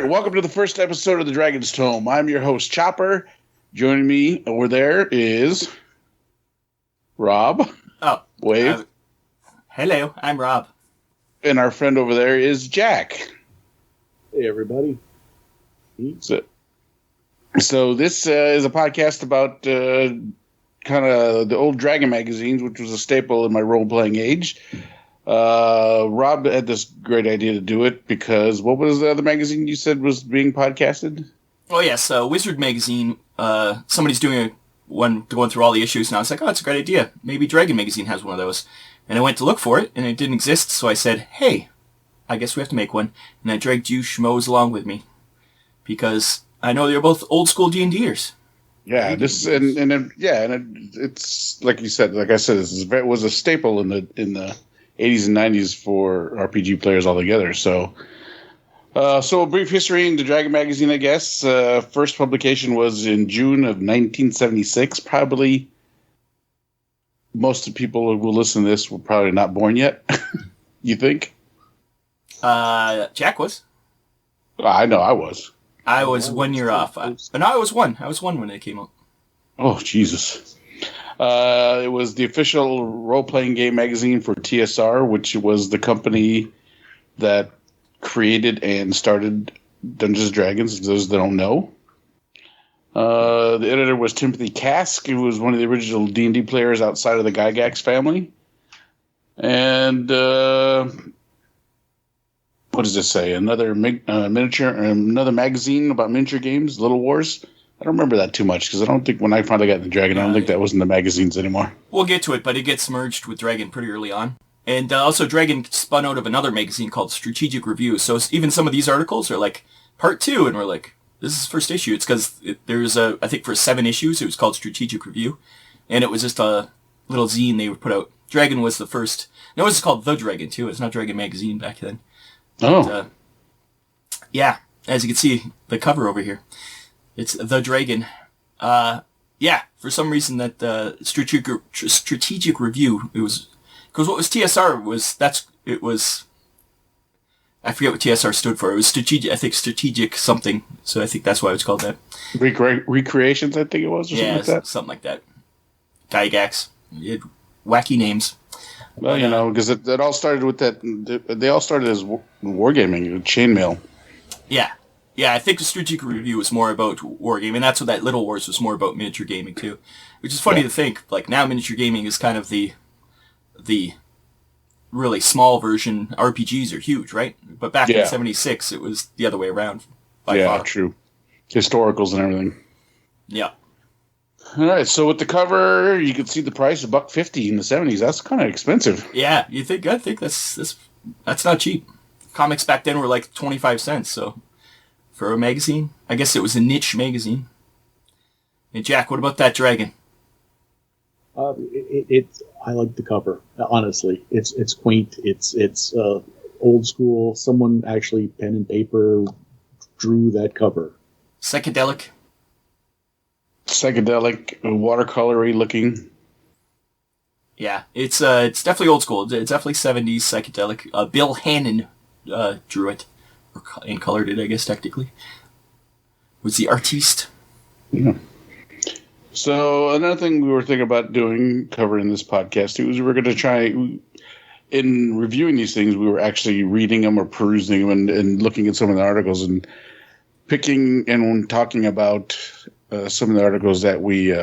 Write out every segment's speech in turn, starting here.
right, welcome to the first episode of the Dragonstone. I'm your host, Chopper. Joining me over there is Rob. Oh, wave. Hello, I'm Rob. And our friend over there is Jack. Hey, everybody. So this is a podcast about kind of the old Dragon magazines, which was a staple in my role-playing age. Rob had this great idea to do it because what was the other magazine you said was being podcasted? Oh, yes, Wizard Magazine. Somebody's doing one going through all the issues, and I was like, oh, it's a great idea. Maybe Dragon Magazine has one of those. And I went to look for it, and it didn't exist, so I said, hey, I guess we have to make one. And I dragged you schmoes along with me because I know you're both old school D&Ders. Yeah, it's like you said, like I said, it was a staple in the 80s and 90s for RPG players altogether. So a brief history into Dragon Magazine, I guess. First publication was in June of 1976. Probably most of the people who will listen to this were probably not born yet. You think? Jack was. I know I was. I was 1 year off. No, I was one. I was one when it came out. Oh, Jesus. It was the official role-playing game magazine for TSR, which was the company that created and started Dungeons & Dragons, for those that don't know. The editor was Timothy Kask, who was one of the original D&D players outside of the Gygax family. And what does it say? Another magazine about miniature games, Little Wars. I don't remember that too much because I don't think when I finally got into Dragon, I don't think that was in the magazines anymore. We'll get to it, but it gets merged with Dragon pretty early on. And also Dragon spun out of another magazine called Strategic Review. So even some of these articles are like part 2, and we're like, this is first issue. It's because there's I think for 7 issues, it was called Strategic Review. And it was just a little zine they would put out. Dragon was the first. No, it was called The Dragon, too. It's not Dragon Magazine back then. Oh. But, yeah, as you can see, the cover over here. It's The Dragon. Yeah, for some reason that strategic review, it was, because what was TSR was, I forget what TSR stood for. It was strategic something. So I think that's why it was called that. Recreations, I think it was, or something like that. Something like that. Gygax. It had wacky names. Well, because it all started with that. They all started as wargaming, chainmail. Yeah. Yeah, I think the Strategic Review was more about wargaming, and that's what that Little Wars was more about miniature gaming, too. Which is funny to think, like, now miniature gaming is kind of the really small version. RPGs are huge, right? But back in 76, it was the other way around. By far. True. Historicals and everything. Yeah. All right, so with the cover, you can see the price, $1.50 in the 70s. That's kind of expensive. Yeah, I think that's not cheap. Comics back then were like 25 cents, so for a magazine, I guess it was a niche magazine. Hey, Jack, what about that Dragon? I like the cover. Honestly, it's quaint. It's old school. Someone actually pen and paper drew that cover. Psychedelic, watercolory looking. Yeah, it's definitely old school. It's definitely 70s psychedelic. Bill Hannon drew it, and colored it, I guess, technically. Was the artiste. Yeah. So another thing we were thinking about covering this podcast too, is we were going to try, in reviewing these things, we were actually reading them or perusing them and looking at some of the articles and picking and talking about some of the articles that we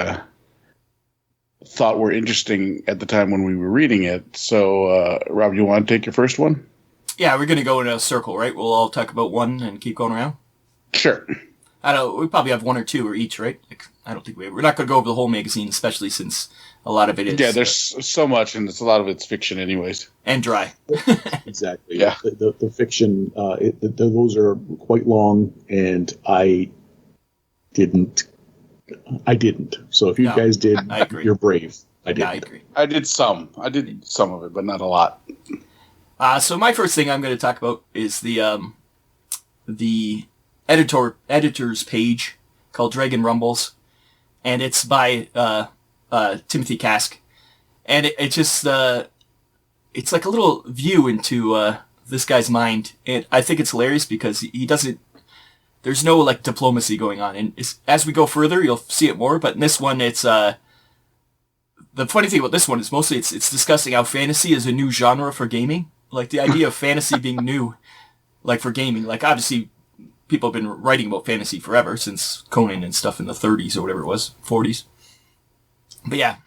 thought were interesting at the time when we were reading it. So, Rob, you want to take your first one? Yeah, we're going to go in a circle, right? We'll all talk about one and keep going around? Sure. We probably have one or two or each, right? I don't think we're not going to go over the whole magazine, especially since a lot of it is... Yeah, there's so much, and a lot of it's fiction anyways. And dry. Exactly. Yeah. The fiction, those are quite long, and I didn't. So if you guys did, I agree. You're brave. I didn't. Yeah, I agree. I did some of it, but not a lot. So my first thing I'm going to talk about is the editor's page called Dragon Rumbles, and it's by Timothy Kask, and it just it's like a little view into this guy's mind, and I think it's hilarious because he doesn't there's no like diplomacy going on. And as we go further, you'll see it more. But in this one, it's the funny thing about this one is mostly it's discussing how fantasy is a new genre for gaming. Like the idea of fantasy being new, like for gaming. Like obviously, people have been writing about fantasy forever since Conan and stuff in the 30s or whatever it was, 40s. But yeah,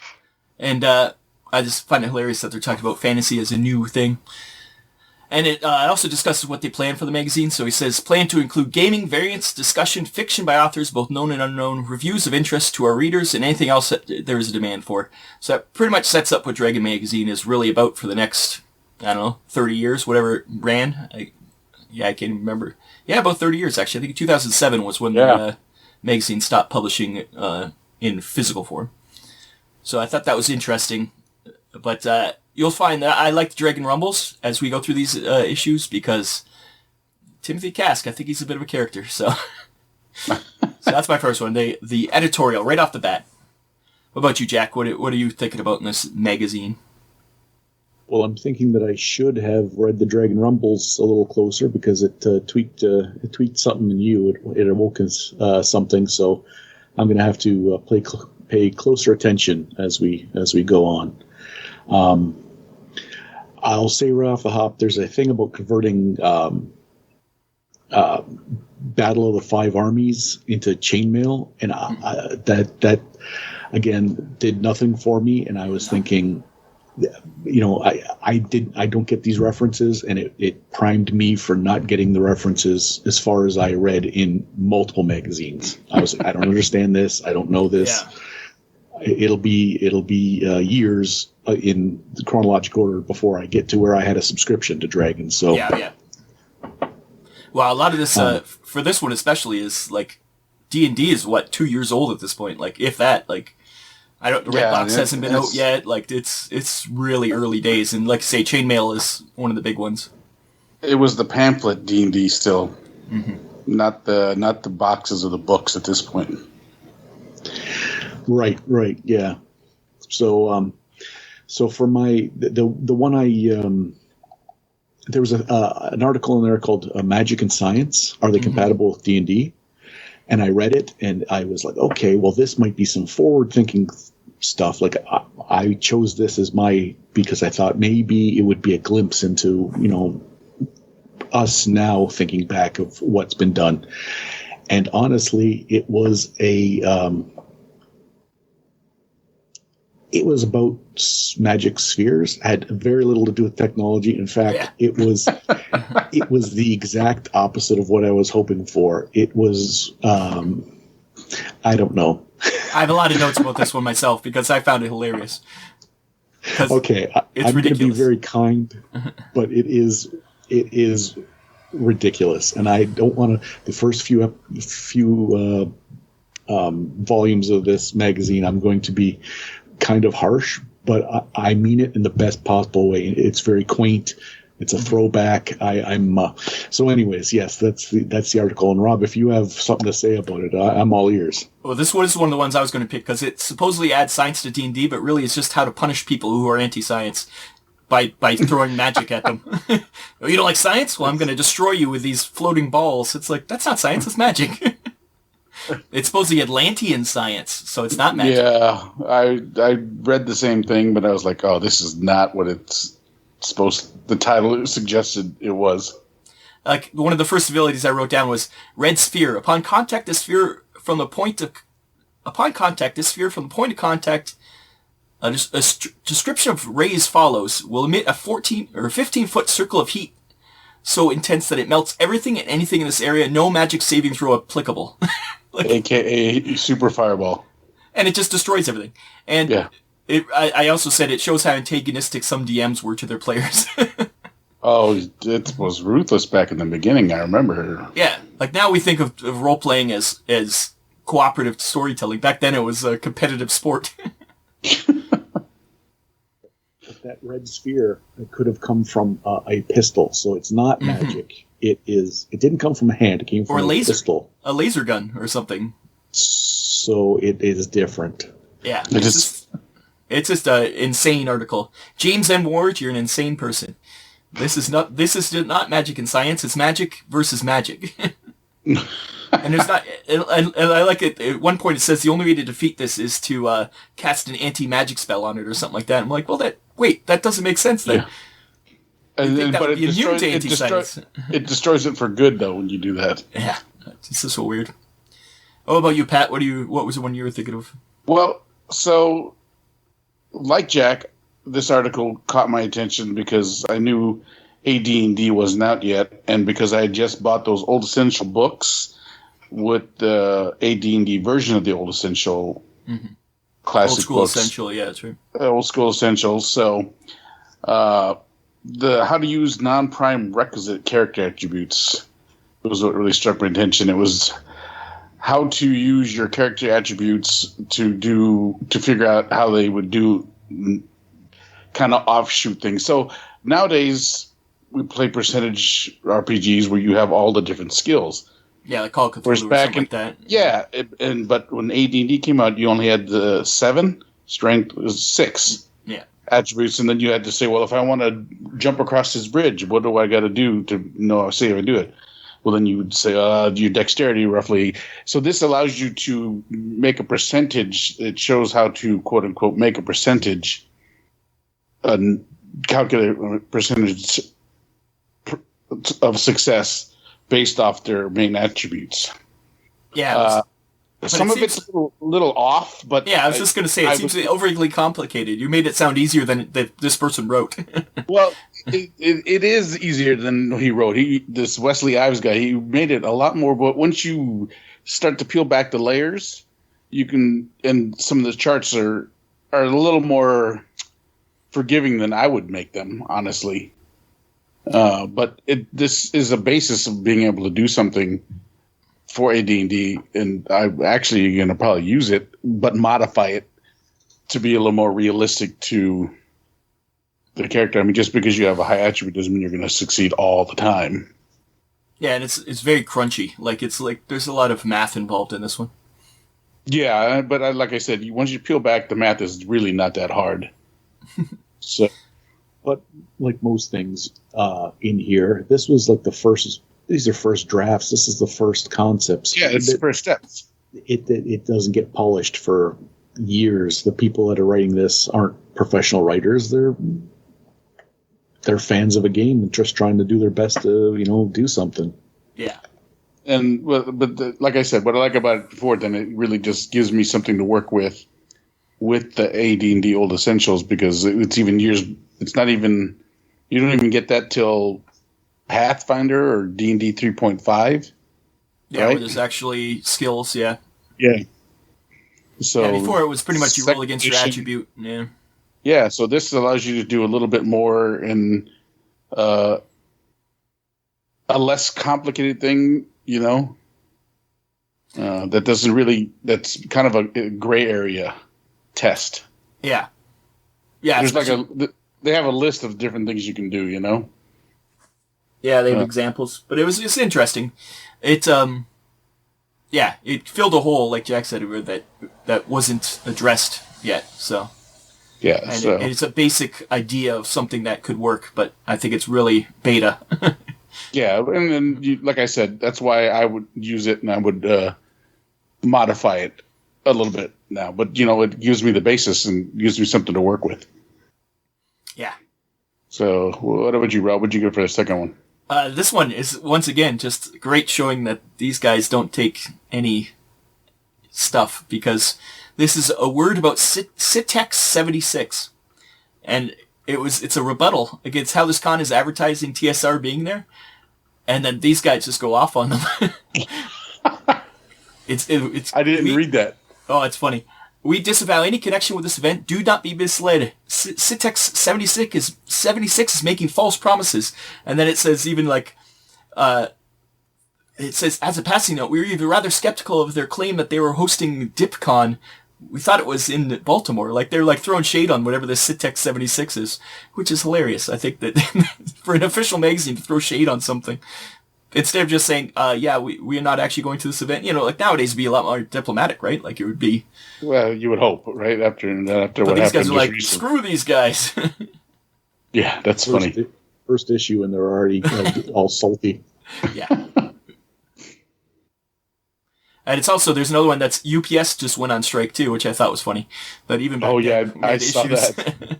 and I just find it hilarious that they're talking about fantasy as a new thing. And it also discusses what they plan for the magazine. So he says, plan to include gaming, variants, discussion, fiction by authors, both known and unknown, reviews of interest to our readers, and anything else that there is a demand for. So that pretty much sets up what Dragon Magazine is really about for the next, 30 years, whatever it ran. I can't even remember. Yeah, about 30 years, actually. I think 2007 was when the magazine stopped publishing in physical form. So I thought that was interesting. But you'll find that I like the Dragon Rumbles as we go through these issues because Timothy Kask, I think he's a bit of a character. So that's my first one. The editorial right off the bat. What about you, Jack? What are you thinking about in this magazine? Well, I'm thinking that I should have read the Dragon Rumbles a little closer because it tweaked something in you. It awoke something. So I'm going to have to pay closer attention as we go on. I'll say right off the hop, there's a thing about converting Battle of the Five Armies into chainmail, and that again did nothing for me. And I was thinking, I don't get these references, and it primed me for not getting the references as far as I read in multiple magazines. I was like, I don't understand this. I don't know this. Yeah. It'll be years in the chronological order before I get to where I had a subscription to Dragon. So yeah. Well, a lot of this for this one especially is like D&D is 2 years old at this point. Like if that, like the Red Box hasn't been out yet. Like it's really early days, and like I say, chainmail is one of the big ones. It was the pamphlet D&D still, not the boxes of the books at this point. Right, yeah. So, so for the one there was an article in there called "Magic and Science: Are They Compatible with D&D?" And I read it, and I was like, okay, well, this might be some forward-thinking stuff. Like I chose this as because I thought maybe it would be a glimpse into us now thinking back of what's been done. And honestly, it was it was about magic spheres. It had very little to do with technology. In fact, it was the exact opposite of what I was hoping for. It was, I don't know. I have a lot of notes about this one myself because I found it hilarious. Okay, I'm going to be very kind, but it is ridiculous, and I don't want to. The first few volumes of this magazine, I'm going to be kind of harsh, but I mean it in the best possible way. It's very quaint. It's a throwback. So anyways, yes, that's the article. And Rob, if you have something to say about it, I'm all ears. Well, this one is one of the ones I was going to pick because it supposedly adds science to D&D, but really it's just how to punish people who are anti-science by throwing magic at them. Oh, you don't like science? Well, I'm going to destroy you with these floating balls. It's like, that's not science, it's magic. It's supposed to be Atlantean science, so it's not magic. Yeah, I read the same thing, but I was like, oh, this is not what it's the title suggested it was. Like, one of the first abilities I wrote down was Red Sphere. Upon contact, this sphere from the point of contact, a description of rays follows, will emit a 14 or 15-foot circle of heat so intense that it melts everything and anything in this area. No magic saving throw applicable. AKA super fireball. And it just destroys everything. And I also said it shows how antagonistic some DMs were to their players. Oh, it was ruthless back in the beginning, I remember. Yeah, like now we think of role-playing as cooperative storytelling. Back then it was a competitive sport. That red sphere could have come from a pistol, so it's not magic. It didn't come from a hand, it came from a pistol. A laser gun or something. So it is different. Yeah, it's just an insane article. James M. Ward, you're an insane person. This is not magic and science, it's magic versus magic. And there's not. And I like it. At one point, it says the only way to defeat this is to cast an anti-magic spell on it or something like that. I'm like, well, that doesn't make sense then. Yeah. And then, but it destroys it for good though when you do that. Yeah, this is so weird. Oh, about you, Pat? What was the one you were thinking of? Well, so like Jack, this article caught my attention because I knew AD&D wasn't out yet, and because I had just bought those Old Essential books with the AD&D version of the Old Essential classic Old School books. Essential, yeah, that's right. Old School Essentials. So, the how to use non-prime requisite character attributes was what really struck my attention. It was how to use your character attributes to figure out how they would do kind of offshoot things. So nowadays we play percentage RPGs where you have all the different skills. Yeah, like Call of Cthulhu or something like that. Yeah, but when AD&D came out, you only had the 7, strength was 6 attributes, and then you had to say, well, if I want to jump across this bridge, what do I got to do to say if I do it? Well, then you would say your dexterity roughly. So this allows you to make a percentage. It shows how to, quote unquote, make a percentage, calculate a percentage of success based off their main attributes. Yeah. Some of it's a little off, but... Yeah, I was just going to say, it seems overly complicated. You made it sound easier than this person wrote. Well, it is easier than he wrote. This Wesley Ives guy, he made it a lot more, but once you start to peel back the layers, you can... And some of the charts are a little more forgiving than I would make them, honestly. But this is a basis of being able to do something for AD&D, and I'm actually going to probably use it, but modify it to be a little more realistic to the character. I mean, just because you have a high attribute doesn't mean you're going to succeed all the time. Yeah, and it's very crunchy. It's like there's a lot of math involved in this one. Yeah, but like I said, once you peel back, the math is really not that hard. So, but like most things in here, this was like the first. These are first drafts. This is the first concepts. Yeah, it's the first steps. It doesn't get polished for years. The people that are writing this aren't professional writers. They're fans of a game and just trying to do their best to do something. Yeah. And like I said, what I like about it before, then it really just gives me something to work with the AD&D Old Essentials, because it's even years. It's not even, you don't even get that till Pathfinder or D&D 3.5. Yeah, right? Where there's actually skills. Yeah. Yeah. So before it was pretty much you roll against your attribute. Yeah. Yeah. So this allows you to do a little bit more in a less complicated thing. That doesn't really. That's kind of a gray area test. Yeah. Yeah. There's they have a list of different things you can do. Yeah, they have examples, but it's interesting. It it filled a hole, like Jack said, that wasn't addressed yet. So yeah, and it's a basic idea of something that could work, but I think it's really beta. Yeah, and then like I said, that's why I would use it, and I would modify it a little bit now. But it gives me the basis and gives me something to work with. Yeah. So what about you, Rob? What'd you get for the second one? This one is, once again, just great, showing that these guys don't take any stuff, because this is a word about Citex 76. And it's a rebuttal against how this con is advertising TSR being there. And then these guys just go off on them. It's I didn't read that. Oh, it's funny. We disavow any connection with this event. Do not be misled. Citex 76 is making false promises. And then it says even it says, as a passing note, we were even rather skeptical of their claim that they were hosting DipCon. We thought it was in Baltimore. They're throwing shade on whatever the Citex 76 is, which is hilarious. I think that for an official magazine to throw shade on something, instead of just saying, we are not actually going to this event. Nowadays it'd be a lot more diplomatic, right? It would be. Well, you would hope, right? After what happened. These guys are screw these guys. Yeah, that's funny. First issue and they're already all salty. Yeah. And it's also, there's another one that's UPS just went on strike too, which I thought was funny. But even back then, yeah, we I had saw issues. that.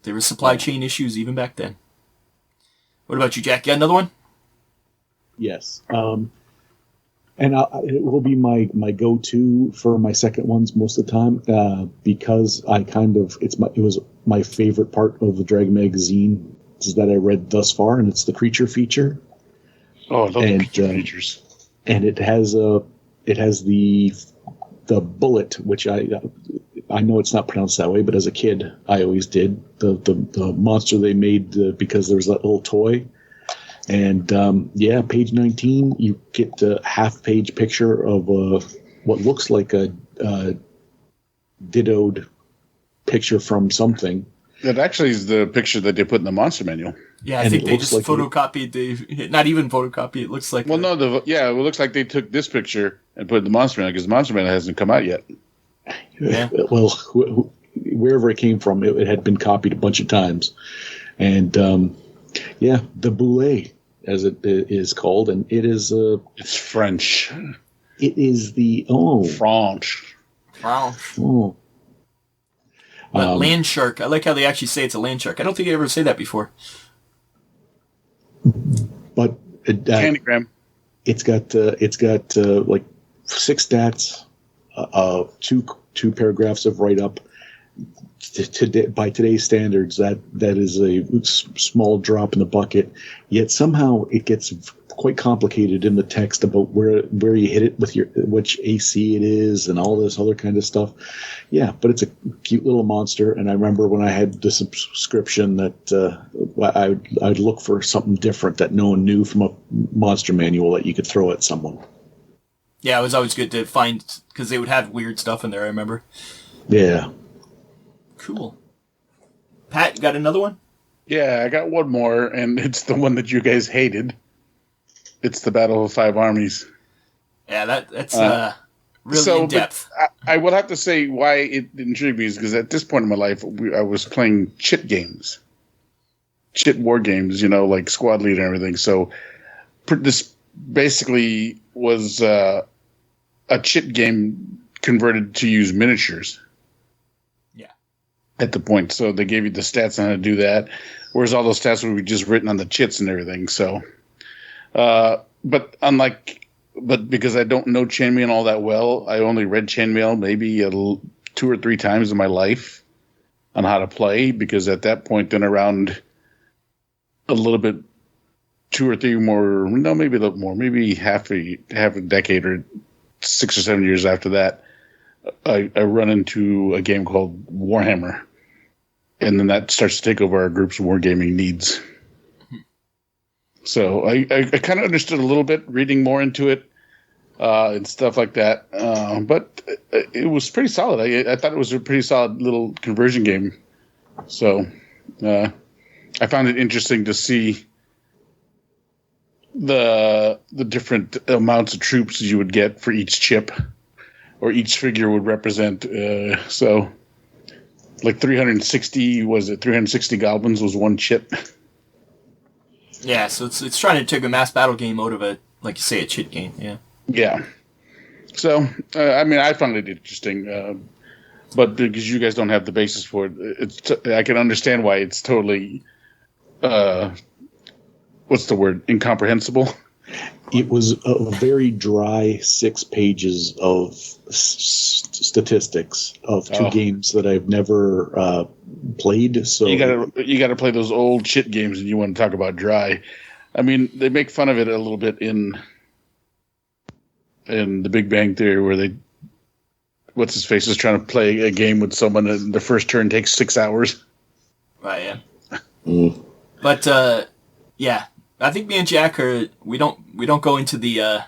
There were supply chain issues even back then. What about you, Jack? You got another one? Yes. And it will be my go-to for my second ones most of the time because it was my favorite part of the Dragon magazine that I read thus far, and it's the creature feature. Oh, I love the creature features. And it has the bullet, which I know it's not pronounced that way, but as a kid I always did. The monster they made because there was that little toy. And page 19, you get a half-page picture of what looks like a dittoed picture from something. That actually is the picture that they put in the monster manual. Yeah, I think they just photocopied. Not even photocopy. It looks like. Well, it looks like they took this picture and put it in the monster manual because the monster manual hasn't come out yet. Yeah. Well, wherever it came from, it had been copied a bunch of times, and the boulet, as it is called, and it is it's French. It is the French. Oh. Land shark. I like how they actually say it's a land shark. I don't think I ever say that before. But Candygram. It's got like 6 stats, two paragraphs of write up. By today's standards, that is a small drop in the bucket. Yet somehow it gets quite complicated in the text about where you hit it with which AC it is and all this other kind of stuff. Yeah, but it's a cute little monster. And I remember when I had the subscription that I'd look for something different that no one knew from a monster manual that you could throw at someone. Yeah, it was always good to find because they would have weird stuff in there. I remember. Yeah. Cool. Pat, you got another one? Yeah, I got one more, and it's the one that you guys hated. It's the Battle of Five Armies. Yeah, that's really in-depth. I will have to say why it intrigued me is because at this point in my life, I was playing chit games. Chit war games, like Squad Leader and everything. So this basically was a chit game converted to use miniatures. At the point, so they gave you the stats on how to do that, whereas all those stats would be just written on the chits and everything. So, but because I don't know chainmail all that well, I only read chainmail maybe 2 or 3 times in my life on how to play. Because at that point, then around a little bit, 2 or 3 more, no, maybe a little more, maybe half a decade or 6 or 7 years after that, I run into a game called Warhammer. And then that starts to take over our group's wargaming needs. So I kind of understood a little bit, reading more into it and stuff like that. But it was pretty solid. I thought it was a pretty solid little conversion game. So I found it interesting to see the different amounts of troops you would get for each chip, or each figure would represent. So like 360 goblins was one chip. Yeah, so it's trying to take a mass battle game out of like you say, a chit game. Yeah. Yeah. So I found it interesting, but because you guys don't have the basis for it, I can understand why it's totally what's the word? Incomprehensible. It was a very dry 6 pages of statistics of 2 games that I've never played. So you gotta play those old shit games, and you want to talk about dry. I mean, they make fun of it a little bit in The Big Bang Theory, where what's his face is trying to play a game with someone, and the first turn takes 6 hours. Right. Yeah. But yeah. I think me and Jack we don't go into the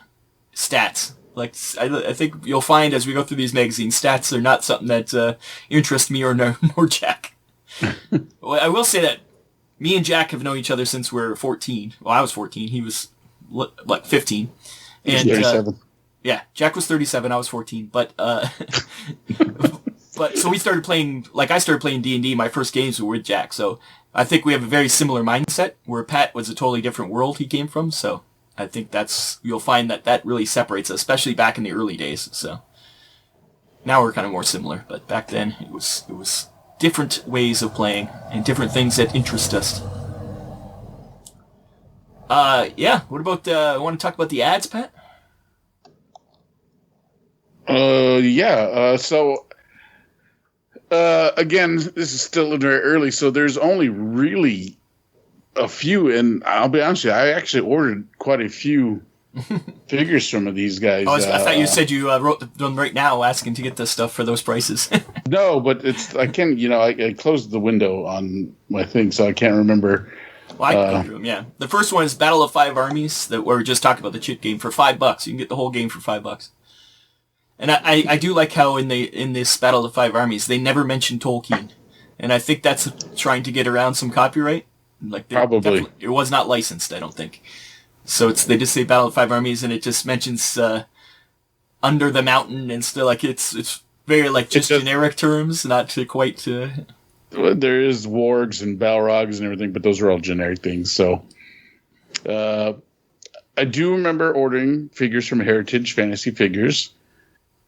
stats. Like I think you'll find as we go through these magazines, stats are not something that interests me or nor Jack. Well, I will say that me and Jack have known each other since we're 14. Well, I was 14. He was like 15. And 37. Yeah, Jack was 37. I was 14. But so we started playing. Like I started playing D&D. My first games were with Jack. So I think we have a very similar mindset, where Pat was a totally different world he came from, so I think you'll find that really separates us, especially back in the early days. So now we're kind of more similar, but back then it was different ways of playing and different things that interest us. Yeah. What about, want to talk about the ads, Pat? Yeah. So, again, this is still very early, so there's only really a few, and I'll be honest with you, I actually ordered quite a few figures from these guys. Oh, I thought you said you wrote them right now asking to get this stuff for those prices. No, but I closed the window on my thing, so I can't remember. Well, I can go through them, yeah. The first one is Battle of Five Armies, that we were just talking about, the chit game, for $5. You can get the whole game for $5. And I do like how in this Battle of Five Armies, they never mention Tolkien. And I think that's trying to get around some copyright. Like Probably. It was not licensed, I don't think. So they just say Battle of Five Armies, and it just mentions Under the Mountain and stuff. Like it's very like just generic terms, not to quite. There is wargs and balrogs and everything, but those are all generic things. So, I do remember ordering figures from Heritage Fantasy Figures,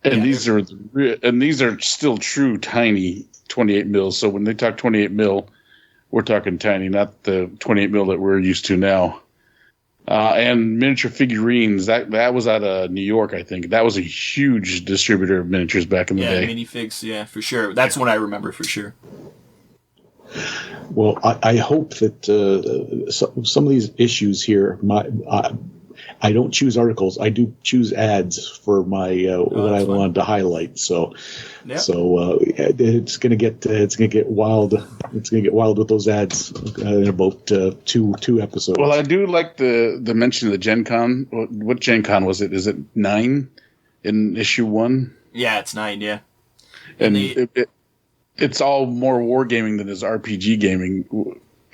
and these are still true tiny 28 mils. So when they talk 28 mil. We're talking tiny, not the 28 mil that we're used to now. And miniature figurines, that was out of New York, I think. That was a huge distributor of miniatures back in the day. Yeah, minifigs, yeah, for sure. That's one I remember for sure. Well, I hope that some of these issues here, I don't choose articles. I do choose ads for my what I wanted to highlight. So, it's gonna get wild. It's gonna get wild with those ads in about two episodes. Well, I do like the mention of the Gen Con. What Gen Con was it? Is it 9 in issue 1? Yeah, it's 9. Yeah, and it's all more wargaming than is RPG gaming,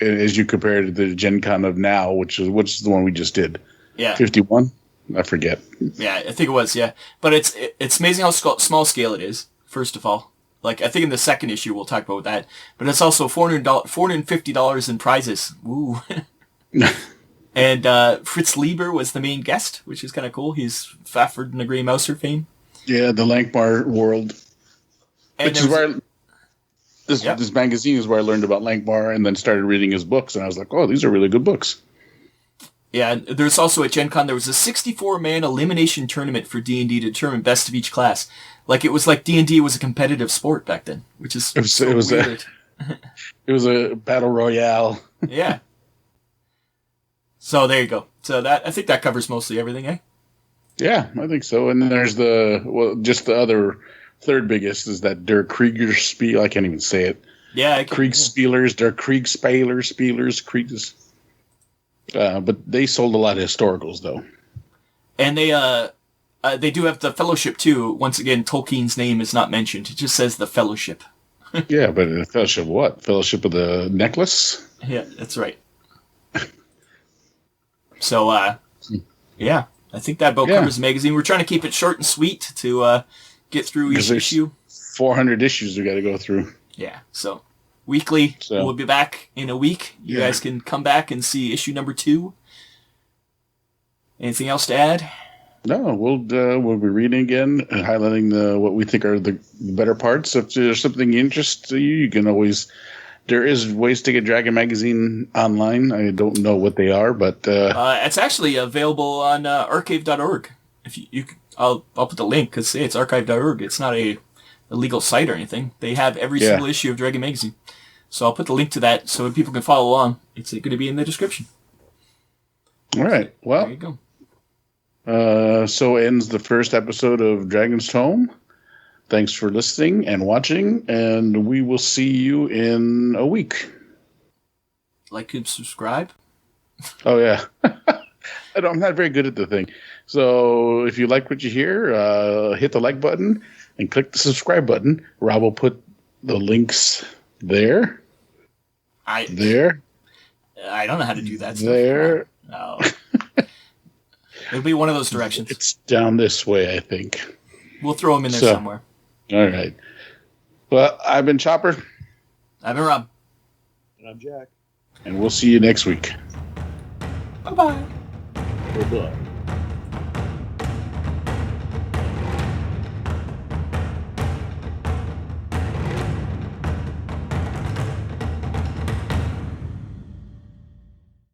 as you compare it to the Gen Con of now, which is the one we just did. Yeah. 51? I forget. Yeah, I think it was, yeah. But it's amazing how small scale it is, first of all. Like, I think in the second issue we'll talk about that. But it's also $450 in prizes. Ooh. And Fritz Lieber was the main guest, which is kind of cool. He's Fafhrd and the Grey Mouser fame. Yeah, the Lankbar world. And which is where this magazine is where I learned about Lankbar and then started reading his books. And I was like, oh, these are really good books. Yeah, there's also at Gen Con, there was a 64-man elimination tournament for D&D to determine best of each class. Like, it was like D&D was a competitive sport back then, which is weird. It was a battle royale. Yeah. So there you go. So I think that covers mostly everything, eh? Yeah, I think so. And then there's just the other third biggest is that Der Kriegerspiel. I can't even say it. Yeah. Kriegsspielers, Der Kriegsspielers, Kriegs. But they sold a lot of historicals, though. And they do have the Fellowship, too. Once again, Tolkien's name is not mentioned. It just says the Fellowship. Yeah, but the Fellowship of what? Fellowship of the Necklace? Yeah, that's right. So, yeah, I think that about covers the magazine. We're trying to keep it short and sweet to get through each issue. 400 issues we got to go through. Yeah, so... Weekly, we'll be back in a week. You guys can come back and see issue number 2. Anything else to add? No, we'll be reading again and highlighting what we think are the better parts. If there's something interests you can always. There is ways to get Dragon Magazine online. I don't know what they are, but it's actually available on archive.org. If I'll put the link because it's archive.org. It's not a legal site or anything. They have every single issue of Dragon Magazine. So I'll put the link to that so people can follow along. It's going to be in the description. All right. Well, there you go. So ends the first episode of Dragon's Tome. Thanks for listening and watching, and we will see you in a week. Like and subscribe. Oh, yeah. I'm not very good at the thing. So if you like what you hear, hit the like button and click the subscribe button. Rob will put the links there. I don't know how to do that stuff. There. No. It'll be one of those directions. It's down this way, I think. We'll throw them in there somewhere. All right. Well, I've been Chopper. I've been Rob. And I'm Jack. And we'll see you next week. Bye-bye. Oh, boy.